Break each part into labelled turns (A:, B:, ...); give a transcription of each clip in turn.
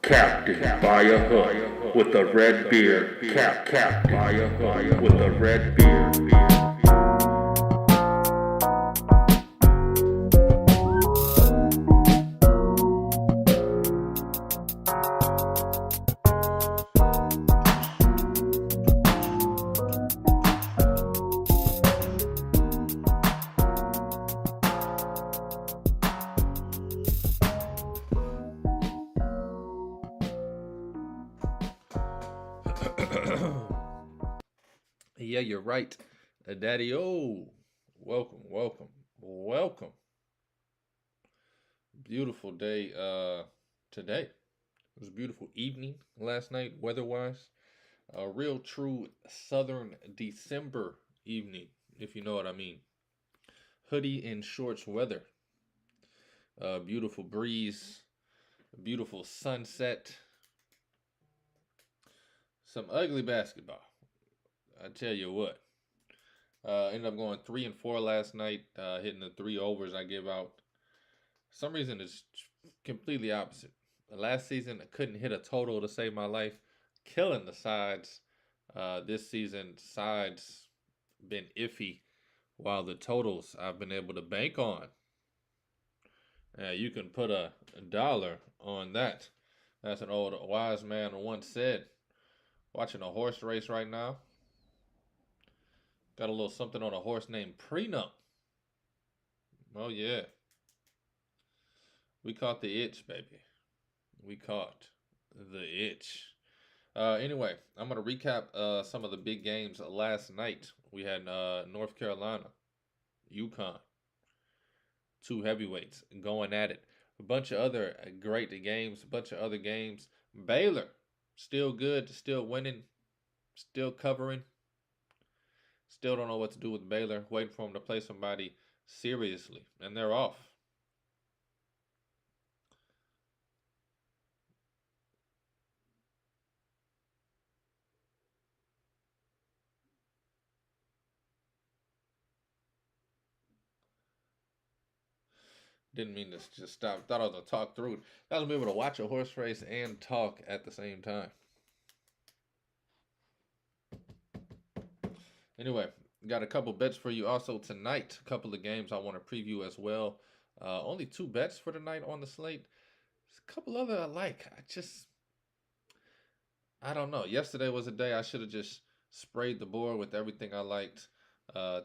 A: Captain by a hook with a red beard. Captain by a hook with a red beard.
B: Yeah, you're right, Daddy. Oh, welcome. Beautiful day today. It was a beautiful evening last night, weather-wise. A real true southern December evening, if you know what I mean. Hoodie and shorts weather. Beautiful breeze, beautiful sunset. Some ugly basketball. I tell you what. Ended up going 3-4 last night, hitting the 3 overs I give out. For some reason, it's completely opposite. Last season, I couldn't hit a total to save my life. Killing the sides. This season, sides been iffy, while the totals I've been able to bank on. You can put a dollar on that. That's an old wise man once said. Watching a horse race right now. Got a little something on a horse named Prenup. Oh, yeah. We caught the itch, baby. We caught the itch. Anyway, I'm going to recap some of the big games last night. We had North Carolina, UConn, two heavyweights going at it. A bunch of other great games, a bunch of other games. Baylor, still good, still winning, still covering. Still don't know what to do with Baylor. Waiting for them to play somebody seriously, and they're off. Didn't mean to just stop. Thought I was going to talk through it. I was going to be able to watch a horse race and talk at the same time. Anyway, got a couple bets for you also tonight. A couple of games I want to preview as well. Only 2 bets for tonight on the slate. There's a couple other I like. I don't know. Yesterday was a day I should have just sprayed the board with everything I liked.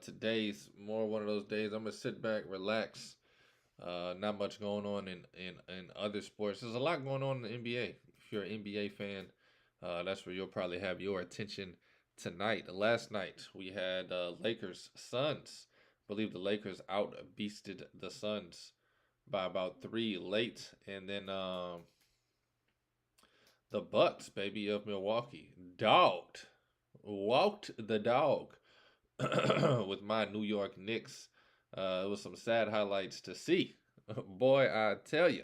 B: Today's more one of those days. I'm going to sit back, relax. Not much going on in other sports. There's a lot going on in the NBA. If you're an NBA fan, that's where you'll probably have your attention tonight. Last night we had Lakers Suns. I believe the Lakers out beasted the Suns by about 3 late, and then the Bucks, baby, of Milwaukee, walked the dog with my New York Knicks. It was some sad highlights to see. Boy, I tell you.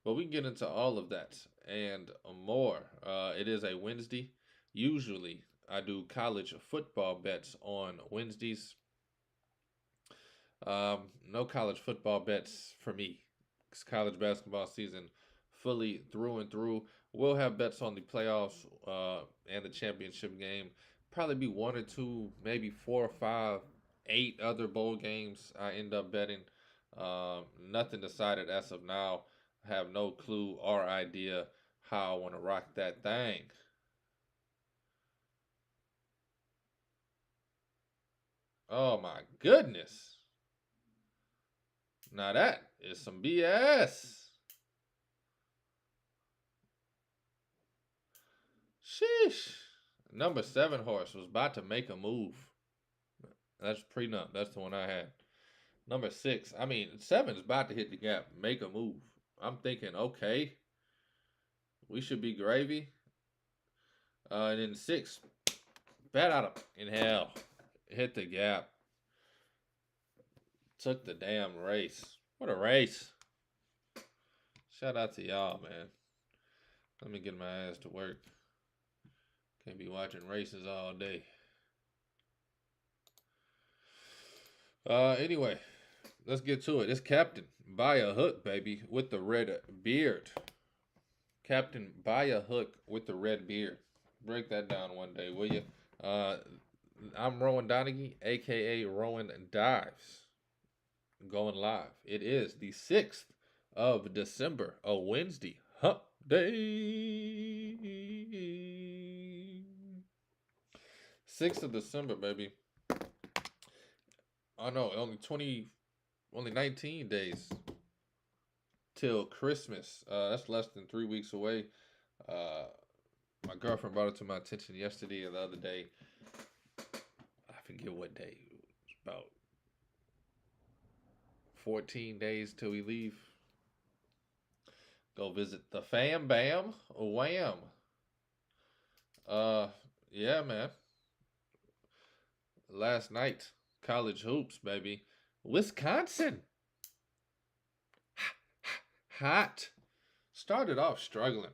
B: But we can get into all of that and more. It is a Wednesday. Usually, I do college football bets on Wednesdays. No college football bets for me. It's college basketball season fully through and through. We'll have bets on the playoffs and the championship game. Probably be 1 or 2, maybe 4 or 5, 8 other bowl games I end up betting. Nothing decided as of now. I have no clue or idea how I want to rock that thing. Oh my goodness. Now that is some BS. Sheesh. Number 7 horse was about to make a move. That's Prenup. That's the one I had. Number 6. 7's about to hit the gap. Make a move. I'm thinking, okay, we should be gravy. And then 6, bat out of in hell. Hit the gap. Took the damn race. What a race. Shout out to y'all, man. Let me get my ass to work. Can't be watching races all day. Anyway, let's get to it. It's Captain by a hook, baby, with the red beard. Captain, buy a hook with the red beard. Break that down one day, will you? I'm Rowan Donaghy, aka Rowan Dives, going live. It is the 6th of December, a Wednesday, hump day. 6th of December, baby. Oh no, only 19 days till Christmas. That's less than 3 weeks away. My girlfriend brought it to my attention yesterday or the other day. I forget what day. It was about 14 days till we leave. Go visit the fam bam wham. Yeah, man. Last night, college hoops, baby. Wisconsin. Hot. Started off struggling.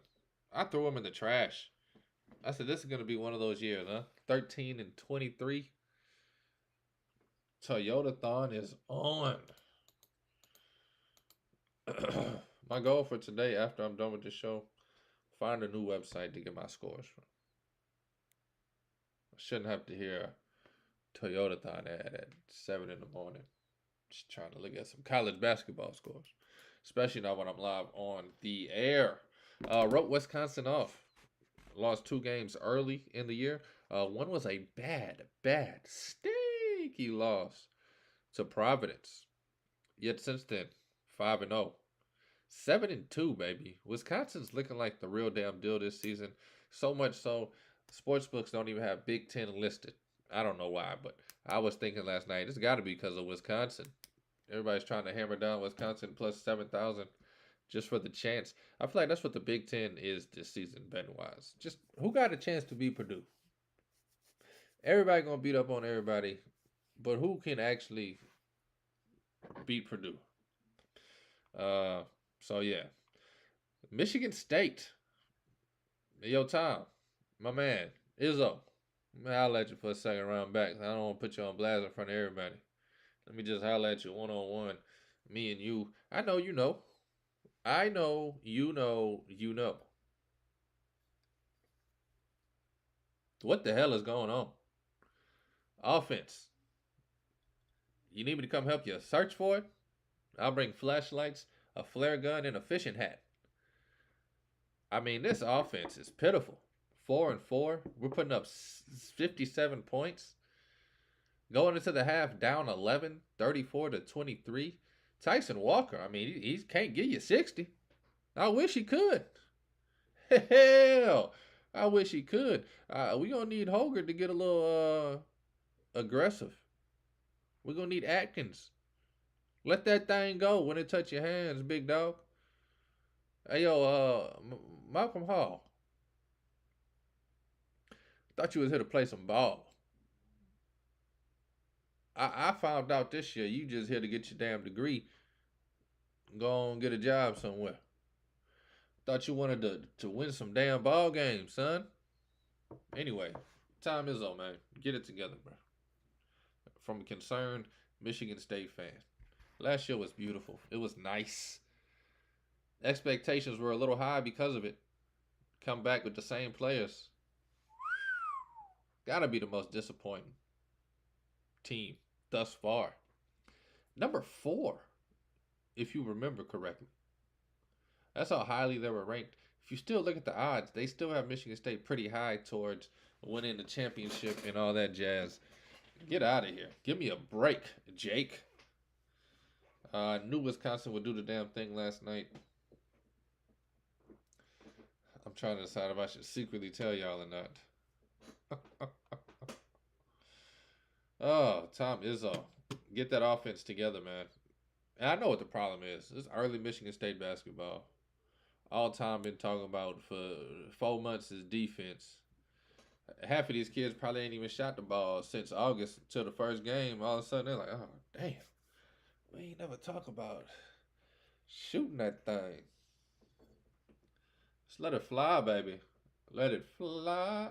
B: I threw them in the trash. I said, this is going to be one of those years, huh? 13-23. Toyota-thon is on. My goal for today, after I'm done with this show, find a new website to get my scores from. I shouldn't have to hear a Toyota-thon ad at 7 in the morning. Just trying to look at some college basketball scores. Especially now when I'm live on the air. Wrote Wisconsin off. Lost 2 games early in the year. One was a bad, stinky loss to Providence. Yet since then, 5-0. 7-2, baby. Wisconsin's looking like the real damn deal this season. So much so, sportsbooks don't even have Big Ten listed. I don't know why, but I was thinking last night, it's got to be because of Wisconsin. Everybody's trying to hammer down Wisconsin plus 7,000 just for the chance. I feel like that's what the Big Ten is this season, betting-wise. Just who got a chance to beat Purdue? Everybody going to beat up on everybody, but who can actually beat Purdue? So, yeah. Michigan State. Yo, Tom, my man, Izzo. I'll holler at you for a second round back. I don't want to put you on blast in front of everybody. Let me just holler at you one-on-one. Me and you. I know you know. I know you know you know. What the hell is going on? Offense. You need me to come help you search for it? I'll bring flashlights, a flare gun, and a fishing hat. I mean, this offense is pitiful. 4-4. We're putting up 57 points. Going into the half, down 11, 34-23. Tyson Walker, I mean, he can't give you 60. I wish he could. Hell, I wish he could. We going to need Holger to get a little aggressive. We're going to need Atkins. Let that thing go when it touch your hands, big dog. Hey, yo, Malcolm Hall. Thought you was here to play some ball. I found out this year you just here to get your damn degree. Go on get a job somewhere. Thought you wanted to win some damn ball games, son. Anyway, time is on, man. Get it together, bro. From a concerned Michigan State fan. Last year was beautiful. It was nice. Expectations were a little high because of it. Come back with the same players. Gotta be the most disappointing team thus far. Number 4, if you remember correctly. That's how highly they were ranked. If you still look at the odds, they still have Michigan State pretty high towards winning the championship and all that jazz. Get out of here. Give me a break, Jake. Knew Wisconsin would do the damn thing last night. I'm trying to decide if I should secretly tell y'all or not. Oh, Tom Izzo. Get that offense together, man. And I know what the problem is. This early Michigan State basketball. All time been talking about for 4 months is defense. Half of these kids probably ain't even shot the ball since August until the first game. All of a sudden, they're like, oh, damn. We ain't never talk about shooting that thing. Just let it fly, baby. Let it fly.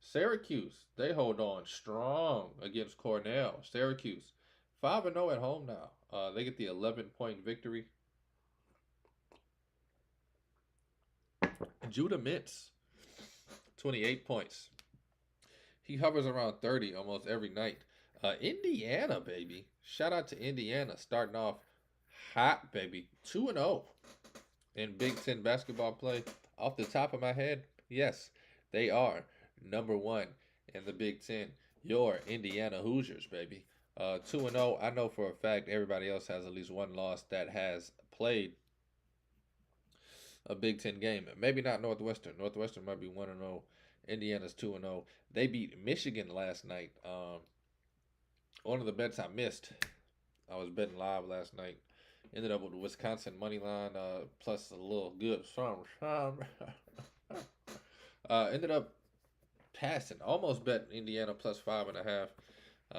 B: Syracuse, they hold on strong against Cornell. Syracuse, 5-0 at home now. They get the 11-point victory. Judah Mintz, 28 points. He hovers around 30 almost every night. Indiana, baby. Shout out to Indiana, starting off hot, baby. 2-0 in Big Ten basketball play. Off the top of my head, yes, they are number one in the Big Ten. Your Indiana Hoosiers, baby. 2-0. I know for a fact everybody else has at least one loss that has played a Big Ten game. Maybe not Northwestern. Northwestern might be 1-0. Indiana's 2-0. They beat Michigan last night. One of the bets I missed. I was betting live last night. Ended up with the Wisconsin money line plus a little good ended up passing. Almost bet Indiana plus 5.5.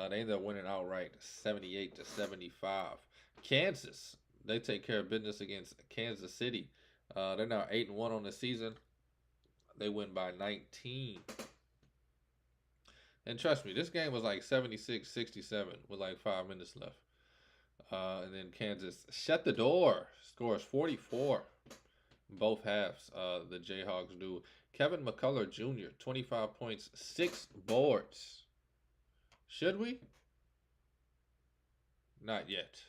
B: They ended up winning outright, 78-75. Kansas, they take care of business against Kansas City. They're now 8-1 on the season. They win by 19. And trust me, this game was like 76-67 with like 5 minutes left. And then Kansas shut the door, scores 44. Both halves, the Jayhawks do. Kevin McCullough Jr., 25 points, 6 boards. Should we? Not yet.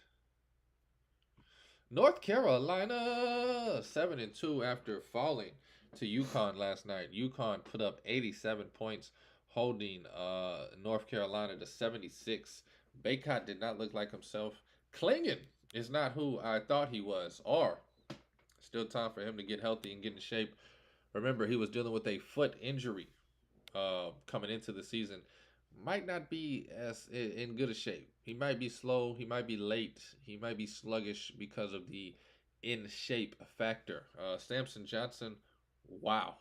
B: North Carolina, 7-2 after falling to UConn last night. UConn put up 87 points, holding North Carolina to 76. Baycott did not look like himself. Clingan is not who I thought he was, or still time for him to get healthy and get in shape. Remember, he was dealing with a foot injury coming into the season. Might not be as in good a shape. He might be slow. He might be late. He might be sluggish because of the in shape factor. Samson Johnson, wow.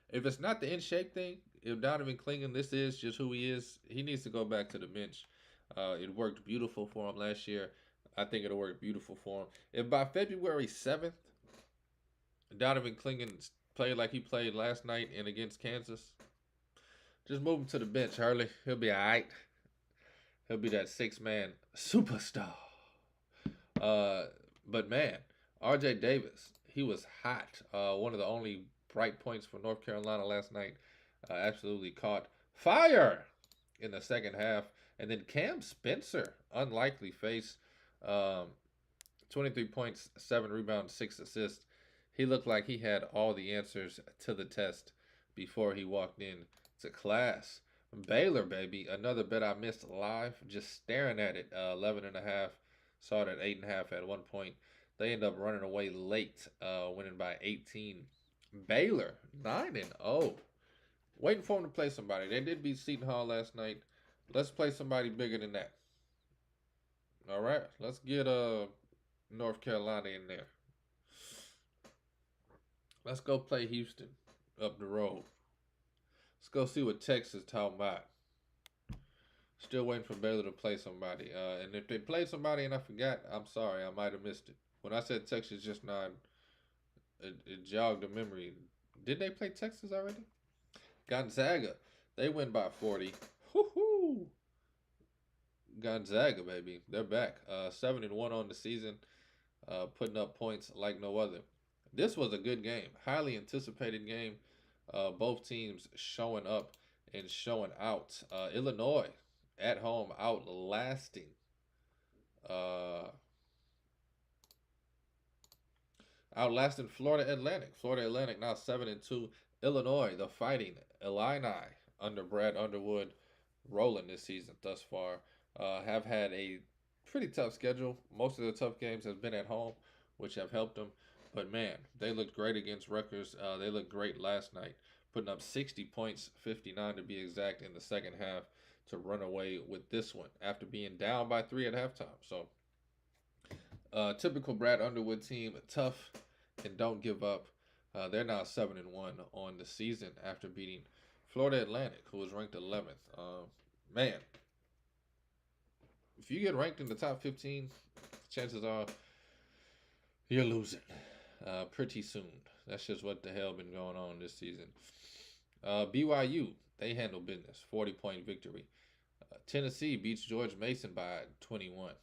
B: If it's not the in shape thing, if Donovan Clingan, this is just who he is, he needs to go back to the bench. It worked beautiful for him last year. I think it'll work beautiful for him. If by February 7th, Donovan Clingan played like he played last night and against Kansas, just move him to the bench, Hurley. He'll be all right. He'll be that six-man superstar. But man, R.J. Davis, he was hot. One of the only bright points for North Carolina last night. Absolutely caught fire in the second half. And then Cam Spencer, unlikely face, 23 points, 7 rebounds, 6 assists. He looked like he had all the answers to the test before he walked in to class. Baylor, baby, another bet I missed live, just staring at it. 11.5, saw it at 8.5 at one point. They end up running away late, winning by 18. Baylor, 9-0. Waiting for them to play somebody. They did beat Seton Hall last night. Let's play somebody bigger than that. All right, let's get North Carolina in there. Let's go play Houston up the road. Let's go see what Texas talking about. Still waiting for Baylor to play somebody. And if they played somebody and I forgot, I'm sorry. I might have missed it. When I said Texas just now, it jogged the memory. Did they play Texas already? Gonzaga. They win by 40. Woo-hoo! Gonzaga, baby. They're back. 7-1 on the season. Putting up points like no other. This was a good game. Highly anticipated game. Both teams showing up and showing out. Illinois at home outlasting Florida Atlantic. Florida Atlantic now 7-2. Illinois, the Fighting Illini under Brad Underwood, rolling this season thus far. Have had a pretty tough schedule. Most of the tough games has been at home, which have helped them. But man, they looked great against Rutgers. They looked great last night, putting up 60 points, 59 to be exact, in the second half to run away with this one after being down by 3 at halftime. So, typical Brad Underwood team, tough and don't give up. They're now 7-1 on the season after beating Florida Atlantic, who was ranked 11th. Man, if you get ranked in the top 15, chances are you're losing pretty soon. That's just what the hell been going on this season. BYU, they handle business. 40-point victory. Tennessee beats George Mason by 21.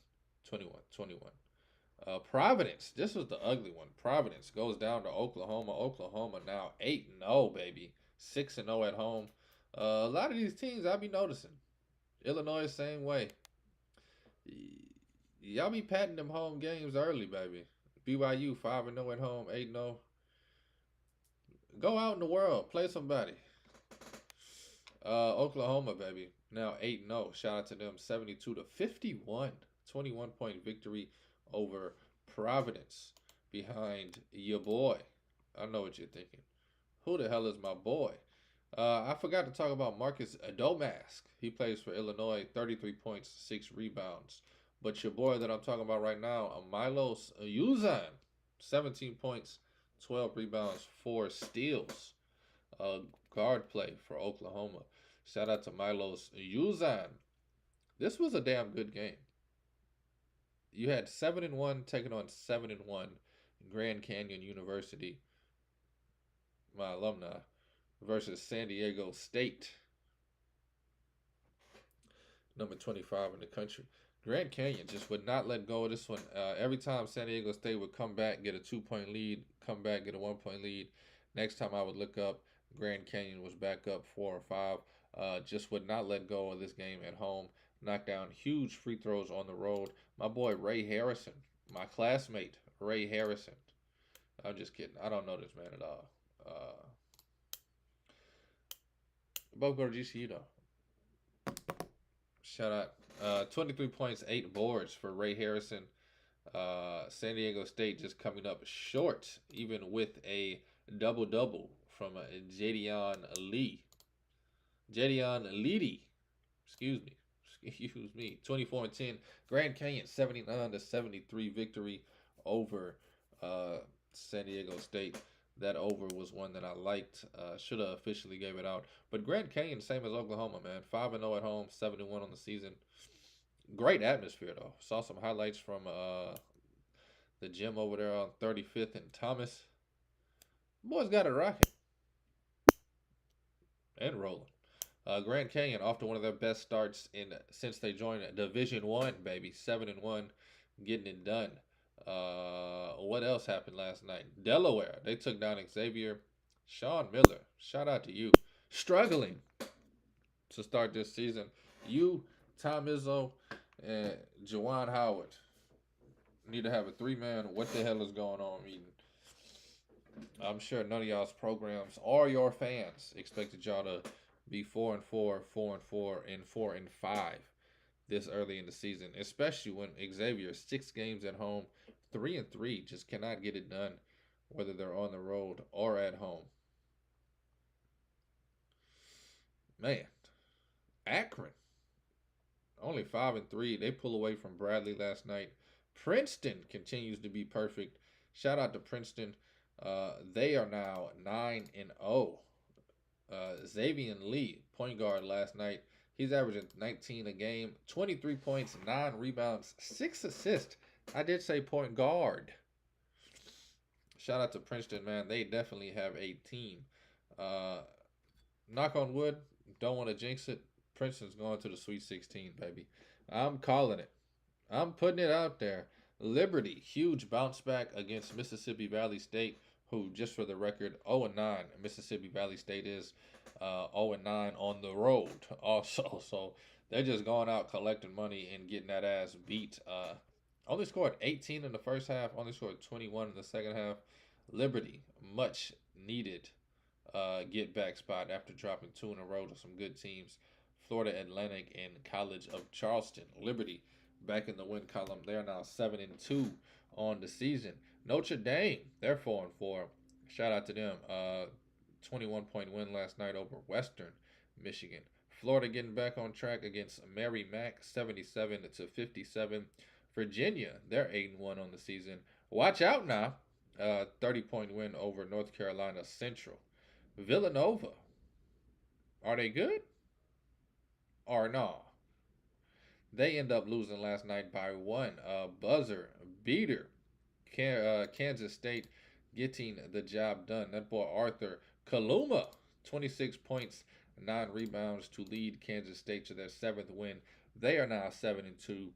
B: Providence. This was the ugly one. Providence goes down to Oklahoma. Oklahoma now 8-0, baby. 6-0 at home. A lot of these teams I be noticing. Illinois, same way. Y'all be patting them home games early, baby. BYU 5-0 at home, 8-0. Go out in the world, play somebody. Oklahoma, baby, now 8-0. Shout out to them, 72-51, 21-point victory over Providence behind your boy. I know what you're thinking. Who the hell is my boy? I forgot to talk about Marcus Domask. He plays for Illinois, 33 points, 6 rebounds. But your boy that I'm talking about right now, Milos Uzan, 17 points, 12 rebounds, 4 steals. Guard play for Oklahoma. Shout out to Milos Uzan. This was a damn good game. You had 7-1 taking on 7-1 Grand Canyon University, my alumni, versus San Diego State, number 25 in the country. Grand Canyon just would not let go of this one. Every time San Diego State would come back, get a 2-point lead, come back, get a 1-point lead. Next time I would look up, Grand Canyon was back up 4 or 5. Just would not let go of this game at home. Knocked down huge free throws on the road. My boy Ray Harrison, my classmate Ray Harrison. I'm just kidding. I don't know this man at all. Both go to GCU though. Shout out. 23 points, 8 boards for Ray Harrison. San Diego State just coming up short, even with a double-double from Jadion Lee. Jadion Leedy. Excuse me. 24-10. Grand Canyon 79-73 victory over San Diego State. That over was one that I liked. Should have officially gave it out. But Grand Canyon, same as Oklahoma, man. 5-0 at home, 7-1 on the season. Great atmosphere, though. Saw some highlights from the gym over there on 35th and Thomas. Boys got it rocking. And rolling. Grand Canyon off to one of their best starts since they joined Division I, baby. 7-1, getting it done. What else happened last night? Delaware, they took down Xavier. Sean Miller, shout out to you. Struggling to start this season. You, Tom Izzo, and Jawan Howard need to have a 3-man what the hell is going on meeting. I'm sure none of y'all's programs or your fans expected y'all to be 4-4, 4-4, and 4-5 this early in the season, especially when Xavier 6 games at home, 3-3, just cannot get it done, whether they're on the road or at home. Man, Akron, only 5-3. They pull away from Bradley last night. Princeton continues to be perfect. Shout out to Princeton. They are now 9-0. Xavier Lee, point guard last night. He's averaging 19 a game, 23 points, 9 rebounds, 6 assists. I did say point guard. Shout out to Princeton, man. They definitely have a team. Knock on wood, don't want to jinx it. Princeton's going to the Sweet 16, baby. I'm calling it. I'm putting it out there. Liberty, huge bounce back against Mississippi Valley State, who, just for the record, 0-9. Mississippi Valley State is 0-9 on the road also. So they're just going out collecting money and getting that ass beat. Only scored 18 in the first half, only scored 21 in the second half. Liberty, much needed get back spot after dropping 2 in a row to some good teams. Florida Atlantic and College of Charleston. Liberty back in the win column. They're now 7-2 on the season. Notre Dame, they're 4-4. Shout out to them. 21-point win last night over Western Michigan. Florida getting back on track against Mary Mac, 77-57. Virginia, they're 8-1 on the season. Watch out now. 30-point win over North Carolina Central. Villanova, are they good? Or no? They end up losing last night by 1. Buzzer beater. Kansas State getting the job done. That boy Arthur Kaluma, 26 points, 9 rebounds to lead Kansas State to their 7th win. They are now 7-2,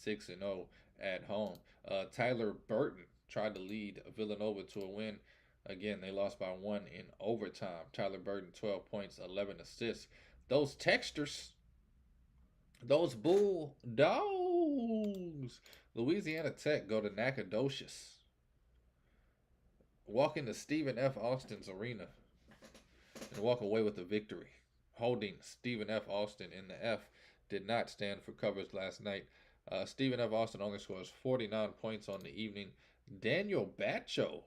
B: 6-0 at home. Tyler Burton tried to lead Villanova to a win. Again, they lost by 1 in overtime. Tyler Burton, 12 points, 11 assists. Those Texters, those Bulldogs. Louisiana Tech go to Nacogdoches. Walk into Stephen F. Austin's arena and walk away with a victory. Holding Stephen F. Austin in the F did not stand for covers last night. Stephen F. Austin only scores 49 points on the evening. Daniel Batcho,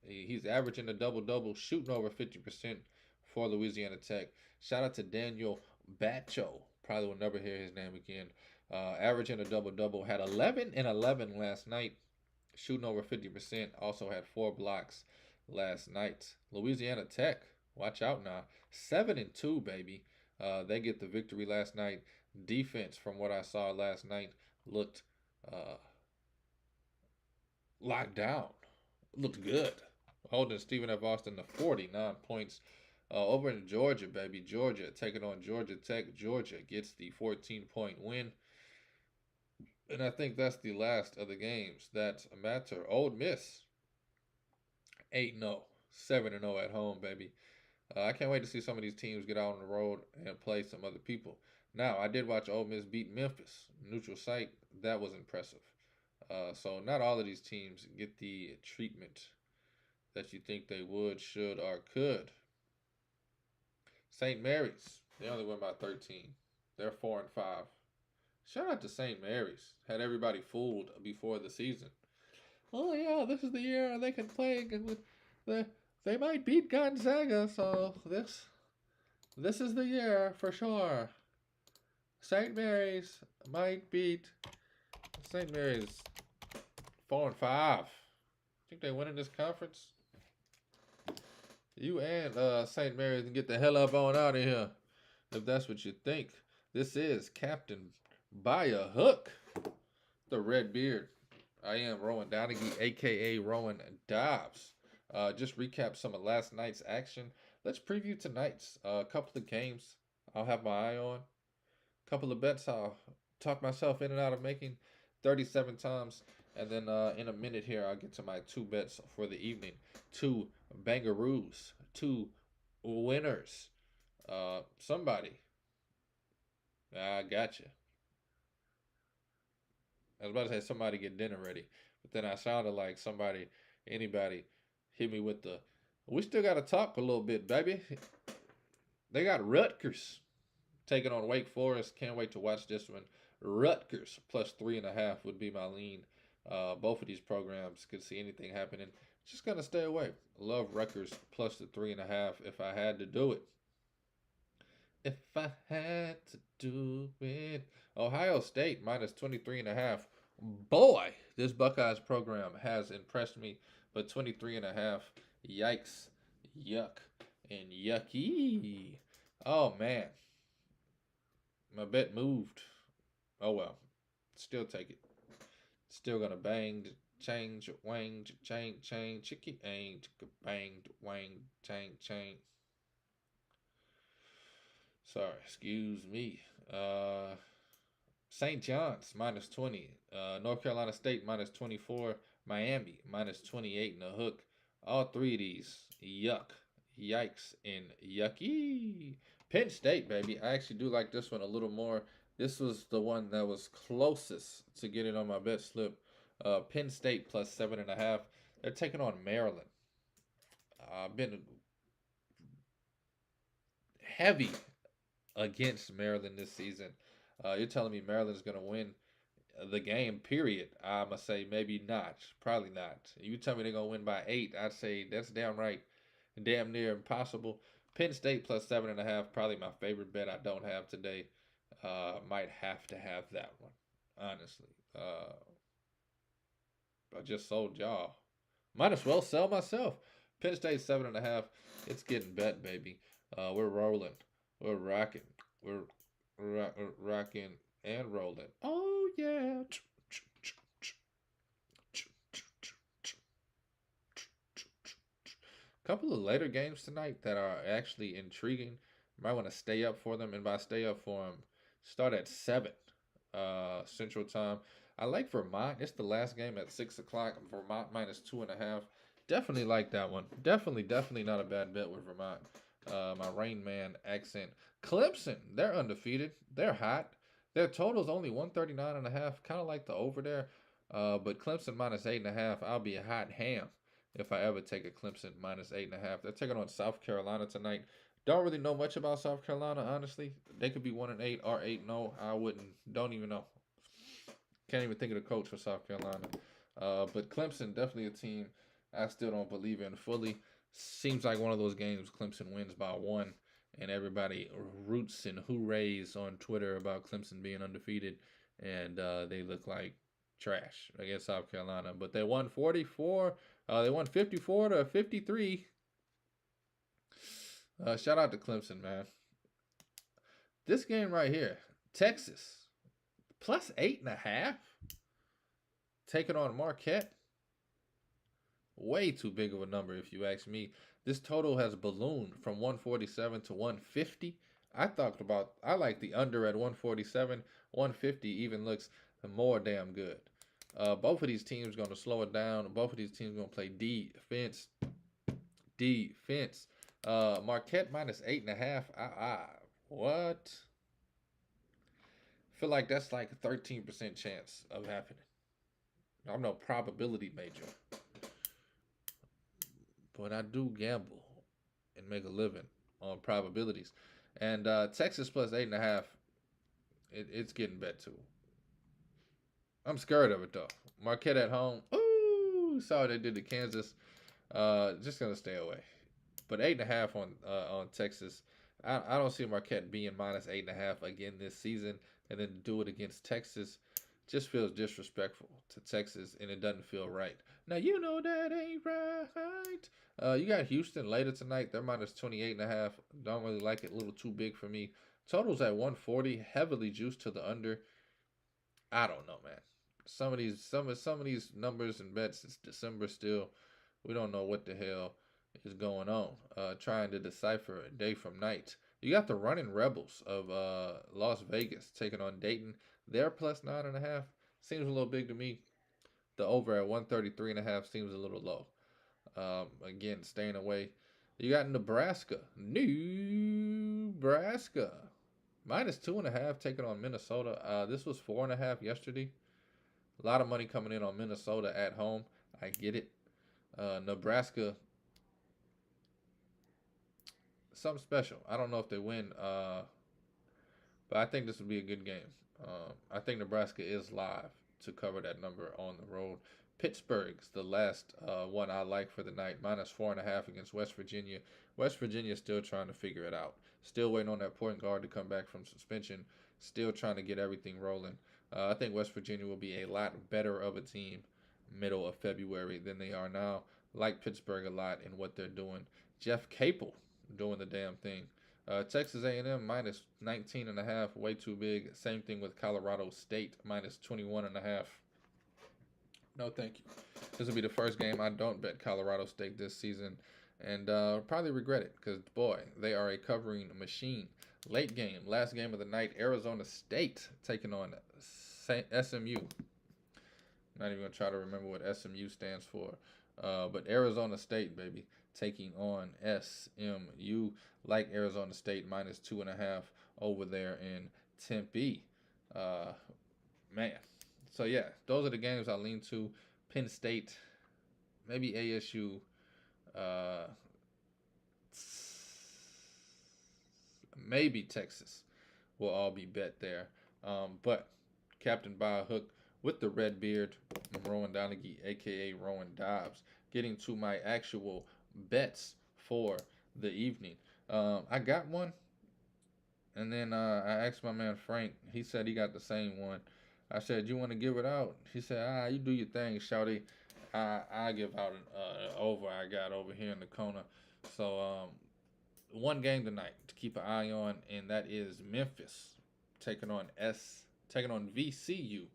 B: he's averaging a double-double, shooting over 50% for Louisiana Tech. Shout out to Daniel Batcho. Probably will never hear his name again. Averaging a double-double. Had 11 and 11 last night, shooting over 50%. Also had 4 blocks last night. Louisiana Tech, watch out now. 7-2, baby. They get the victory last night. Defense, from what I saw last night, looked locked down. Looked good. Holding Stephen F. Austin to 49 points. Over in Georgia, baby. Georgia taking on Georgia Tech. Georgia gets the 14-point win. And I think that's the last of the games that matter. Ole Miss, 8-0. 7-0 at home, baby. I can't wait to see some of these teams get out on the road and play some other people. Now, I did watch Ole Miss beat Memphis. Neutral site. That was impressive. So not all of these teams get the treatment that you think they would, should, or could. St. Mary's, they only win by 13. They're 4-5. Shout out to St. Mary's. Had everybody fooled before the season. Oh yeah, this is the year they can play with they might beat Gonzaga, so this is the year for sure. St. Mary's might beat St. Mary's 4-5. Think they win in this conference? You and St. Mary's can get the hell up on out of here if that's what you think. This is Captain by a Hook, the Red Beard. I am Rowan Donaghy, a.k.a. Rowan Dobbs. Just recap some of last night's action. Let's preview tonight's. A couple of games I'll have my eye on. A couple of bets I'll talk myself in and out of making 37 times. And then in a minute here, I'll get to my 2 bets for the evening. 2 bangaroos. 2 winners. Somebody. I got you. I was about to say somebody get dinner ready. But then I sounded like anybody hit me with the, we still got to talk a little bit, baby. They got Rutgers taking on Wake Forest. Can't wait to watch this one. Rutgers plus 3.5 would be my lean. Both of these programs could see anything happening. Just going to stay away. Love Rutgers plus the 3.5 if I had to do it. If I had to do it. Ohio State minus 23.5. Boy, this Buckeyes program has impressed me. But 23.5, yikes, yuck, and yucky. Oh, man. My bet moved. Oh, well. Still take it. Still gonna bang, change, wang, chain, chicky, ain, bang, wang, chain. Sorry, excuse me. St. John's minus 20. North Carolina State minus 24. Miami minus 28 in the hook. All 3 of these, yuck, yikes, and yucky. Penn State, baby. I actually do like this one a little more. This was the one that was closest to getting on my bet slip. Penn State plus 7.5. They're taking on Maryland. I've been heavy against Maryland this season. You're telling me Maryland's going to win the game, period. I'm going to say maybe not. Probably not. You tell me they're going to win by 8. I'd say that's damn near impossible. Penn State plus 7.5. Probably my favorite bet I don't have today. Might have to have that one, honestly. I just sold y'all. Might as well sell myself. Penn State 7.5. It's getting bet, baby. We're rolling. We're rocking. We're rocking and rolling. Oh, yeah. Couple of later games tonight that are actually intriguing. You might want to stay up for them. And by stay up for them, start at 7 Central Time. I like Vermont. It's the last game at 6 o'clock. Vermont minus 2.5. Definitely like that one. Definitely not a bad bet with Vermont. My Rain Man accent. Clemson, they're undefeated. They're hot. Their total's only 139.5. Kind of like the over there. But Clemson minus 8.5. I'll be a hot ham if I ever take a Clemson minus 8.5. They're taking on South Carolina tonight. Don't really know much about South Carolina, honestly. They could be 1-8 or 8-0. I wouldn't. Don't even know. Can't even think of the coach for South Carolina. But Clemson, definitely a team I still don't believe in fully. Seems like one of those games Clemson wins by 1, and everybody roots and hoorays on Twitter about Clemson being undefeated, and they look like trash against South Carolina. But they won 44. They won 54-53. Shout out to Clemson, man. This game right here, Texas plus 8.5, taking on Marquette. Way too big of a number, if you ask me. This total has ballooned from 147 to 150. I like the under at 147. 150 even looks more damn good. Both of these teams going to slow it down. Both of these teams going to play defense. Marquette minus 8.5. What? Feel like that's like a 13% chance of happening. I'm no probability major, but I do gamble and make a living on probabilities. And Texas plus 8.5, it's getting bet too. I'm scared of it though. Marquette at home. Ooh, saw what they did to Kansas. Just gonna stay away. But 8.5 on Texas. I don't see Marquette being minus 8.5 again this season, and then do it against Texas. Just feels disrespectful to Texas, and it doesn't feel right. Now you know that ain't right. You got Houston later tonight. They're minus 28.5. Don't really like it. A little too big for me. Totals at 140. Heavily juiced to the under. I don't know, man. Some of these numbers and bets. It's December still. We don't know what the hell is going on. Trying to decipher day from night. You got the running Rebels of Las Vegas taking on Dayton. They're plus 9.5. Seems a little big to me. The over at 133.5 seems a little low. Again, staying away. You got Nebraska. Minus 2.5 taking on Minnesota. This was 4.5 yesterday. A lot of money coming in on Minnesota at home. I get it. Nebraska, something special. I don't know if they win, but I think this will be a good game. I think Nebraska is live to cover that number on the road. Pittsburgh's the last one I like for the night. Minus 4.5 against West Virginia. West Virginia is still trying to figure it out. Still waiting on that point guard to come back from suspension. Still trying to get everything rolling. I think West Virginia will be a lot better of a team middle of February than they are now. Like Pittsburgh a lot in what they're doing. Jeff Capel doing the damn thing. Texas A&M minus 19.5, way too big. Same thing with Colorado State minus 21.5. No, thank you. This will be the first game I don't bet Colorado State this season, and probably regret it because boy, they are a covering machine. Late game, last game of the night, Arizona State taking on SMU. Not even gonna try to remember what SMU stands for, but Arizona State, baby, taking on SMU. Like Arizona State minus 2.5 over there in Tempe. Man. So yeah, those are the games I lean to. Penn State, maybe ASU, maybe Texas will all be bet there. But Captain by a Hook with the red beard, I'm Rowan Donaghy, aka Rowan Dobbs, getting to my actual bets for the evening. I got one, and then I asked my man Frank. He said he got the same one. I said, "You want to give it out?" He said, "You do your thing, shawty. I give out an over I got over here in the corner." So one game tonight to keep an eye on, and that is Memphis taking on VCU.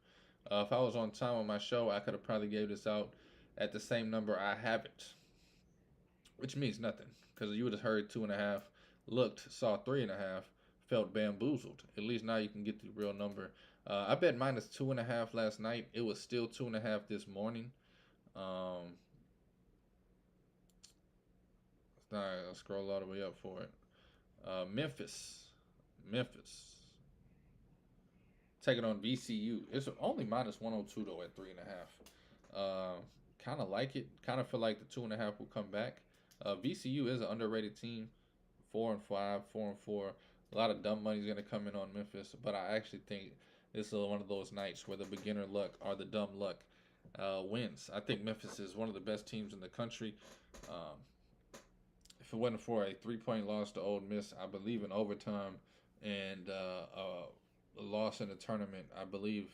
B: If I was on time on my show, I could have probably gave this out at the same number I have it, which means nothing because you would have heard 2.5, saw 3.5, felt bamboozled. At least now you can get the real number. I bet -2.5 last night. It was still 2.5 this morning. I'll scroll all the way up for it. Memphis taking on VCU. It's only -102 though at 3.5. Kind of like it. Kind of feel like the 2.5 will come back. VCU is an underrated team. 4-5, 4-4. A lot of dumb money is going to come in on Memphis, but I actually think this is one of those nights where the beginner luck or the dumb luck wins. I think Memphis is one of the best teams in the country. If it wasn't for a 3-point loss to Ole Miss, I believe in overtime, and a loss in the tournament, I believe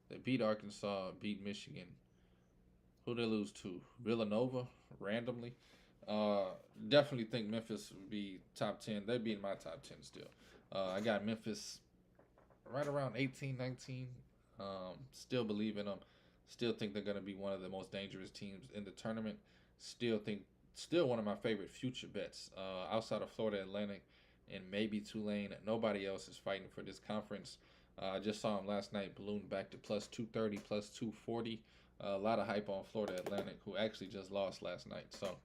B: they beat Arkansas, beat Michigan. Who they lose to? Villanova, randomly. Definitely think Memphis would be top 10. They'd be in my top 10 still. I got Memphis right around 18, 19. Still believe in them. Still think they're going to be one of the most dangerous teams in the tournament. Still one of my favorite future bets. Outside of Florida Atlantic and maybe Tulane, nobody else is fighting for this conference. I just saw them last night balloon back to +230, +240. A lot of hype on Florida Atlantic, who actually just lost last night. So,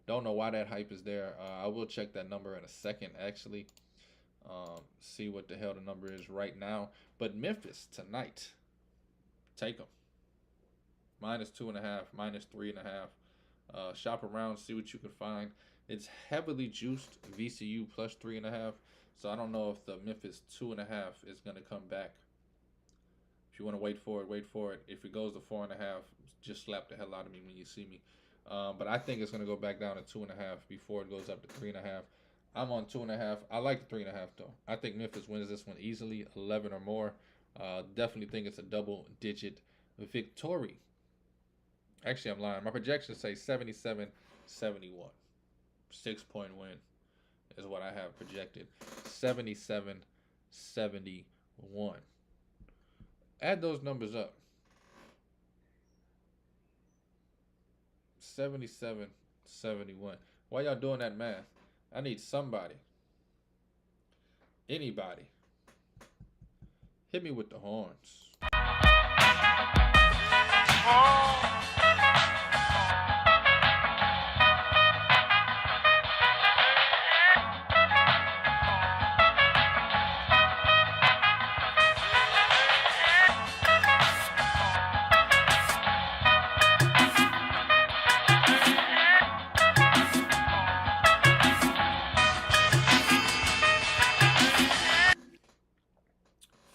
B: don't know why that hype is there. I will check that number in a second, actually. See what the hell the number is right now. But Memphis tonight, take them. -2.5, -3.5. Shop around, see what you can find. It's heavily juiced VCU +3.5. So, I don't know if the Memphis 2.5 is going to come back. If you want to wait for it, wait for it. If it goes to 4.5, just slap the hell out of me when you see me. But I think it's going to go back down to 2.5 before it goes up to 3.5. I'm on 2.5. I like the 3.5 though. I think Memphis wins this one easily, 11 or more. Definitely think it's a double-digit victory. Actually, I'm lying. My projections say 77-71. 6-point win is what I have projected. 77-71. Add those numbers up. 77-71. Why y'all doing that math? I need somebody. Anybody. Hit me with the horns.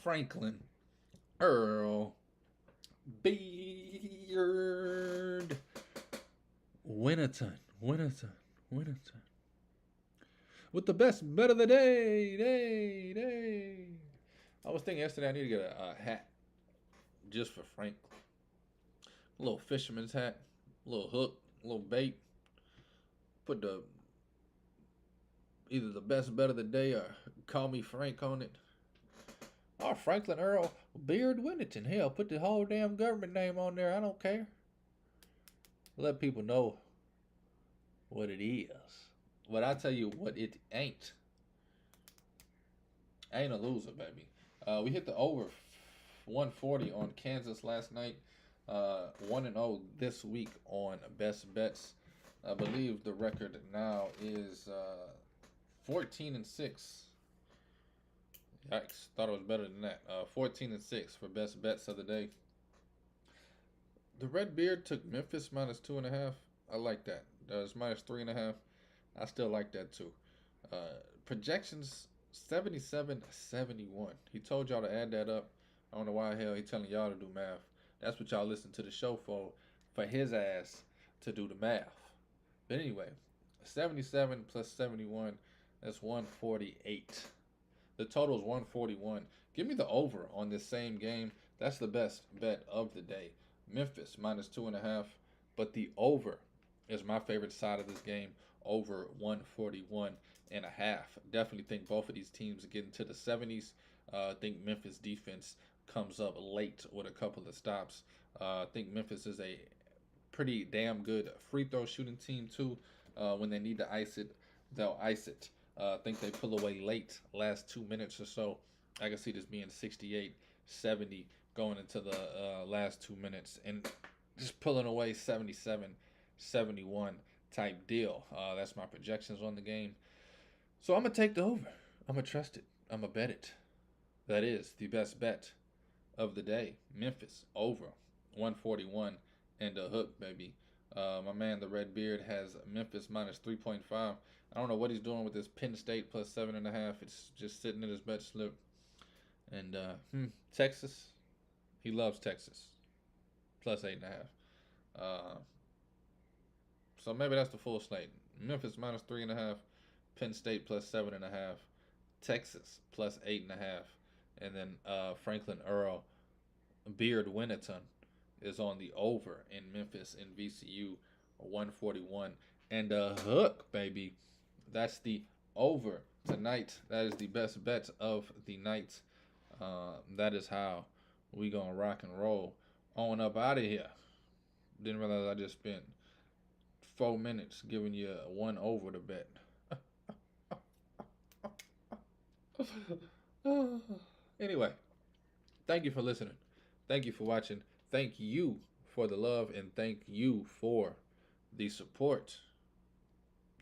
B: Franklin, Earl, Beardwinaton. With the best bet of the day. I was thinking yesterday I need to get a hat just for Franklin. A little fisherman's hat, a little hook, a little bait. Put either the best bet of the day or call me Frank on it. Or Franklin Earl Beardwinaton. Hell, put the whole damn government name on there. I don't care. Let people know what it is. But I tell you what it ain't. Ain't a loser, baby. We hit the over 140 on Kansas last night. 1-0 this week on Best Bets. I believe the record now is 14-6. Yikes, thought it was better than that. 14-6 for Best Bets of the day. The Red Beard took Memphis -2.5. I like that. It's -3.5. I still like that too. Projections 77-71. He told y'all to add that up. I don't know why the hell he telling y'all to do math. That's what y'all listen to the show for his ass to do the math. But anyway, 77 + 71, that's 148. The total is 141. Give me the over on this same game. That's the best bet of the day. Memphis -2.5, but the over is my favorite side of this game. Over 141.5. Definitely think both of these teams get into the 70s. I think Memphis defense comes up late with a couple of stops. I think Memphis is a pretty damn good free throw shooting team too. When they need to ice it, they'll ice it. I think they pull away late, last 2 minutes or so. I can see this being 68-70 going into the last 2 minutes and just pulling away 77-71 type deal. That's my projections on the game. So I'm going to take the over. I'm going to trust it. I'm going to bet it. That is the best bet of the day. Memphis over 141 and a hook, baby. My man, the Red Beard, has Memphis minus 3.5. I don't know what he's doing with this Penn State plus 7.5. It's just sitting in his bet slip. And Texas, he loves Texas plus 8.5. So maybe that's the full slate. Memphis minus 3.5, Penn State plus 7.5, Texas plus 8.5, and then Franklin Earl, Beardwinaton is on the over in Memphis and VCU 141 and a hook, baby. That's the over tonight. That is the best bet of the night. That is how we gonna rock and roll on up out of here. Didn't realize I just spent 4 minutes giving you one over to bet. Anyway, thank you for listening. Thank you for watching. Thank you for the love and thank you for the support.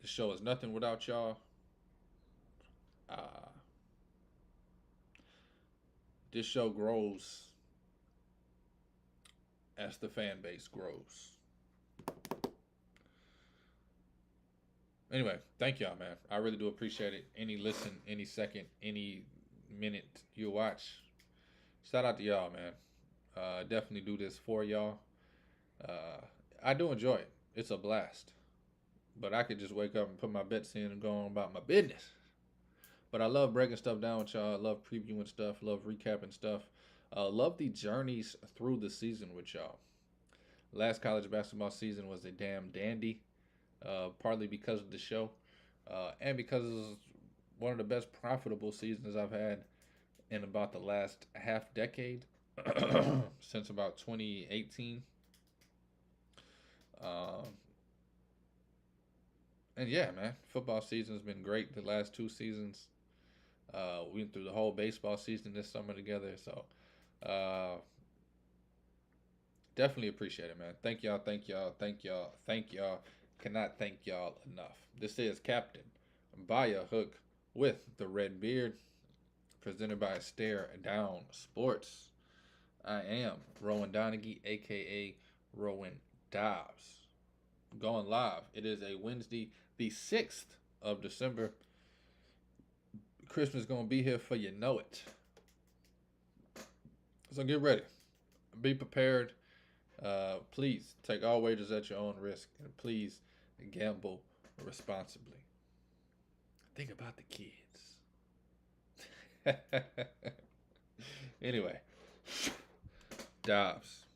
B: The show is nothing without y'all. This show grows as the fan base grows. Anyway, thank y'all, man. I really do appreciate it. Any listen, any second, any minute you watch. Shout out to y'all, man. Definitely do this for y'all. I do enjoy it. It's a blast. But I could just wake up and put my bets in and go on about my business. But I love breaking stuff down with y'all. I love previewing stuff. Love recapping stuff. Love the journeys through the season with y'all. Last college basketball season was a damn dandy. Partly because of the show. And because it's one of the best profitable seasons I've had in about the last half decade. Since about 2018. And yeah, man, football season's been great. The last 2 seasons, we went through the whole baseball season this summer together. So, definitely appreciate it, man. Thank y'all, thank y'all, thank y'all, thank y'all. Cannot thank y'all enough. This is Captain by a Hook with the Red Beard, presented by Stare Down Sports. I am Rowan Donaghy, aka Rowan Dobbs. Going live. It is a Wednesday, the 6th of December. Christmas gonna be here for you know it. So get ready. Be prepared. Please take all wagers at your own risk, and please gamble responsibly. Think about the kids. Anyway, Dobbs.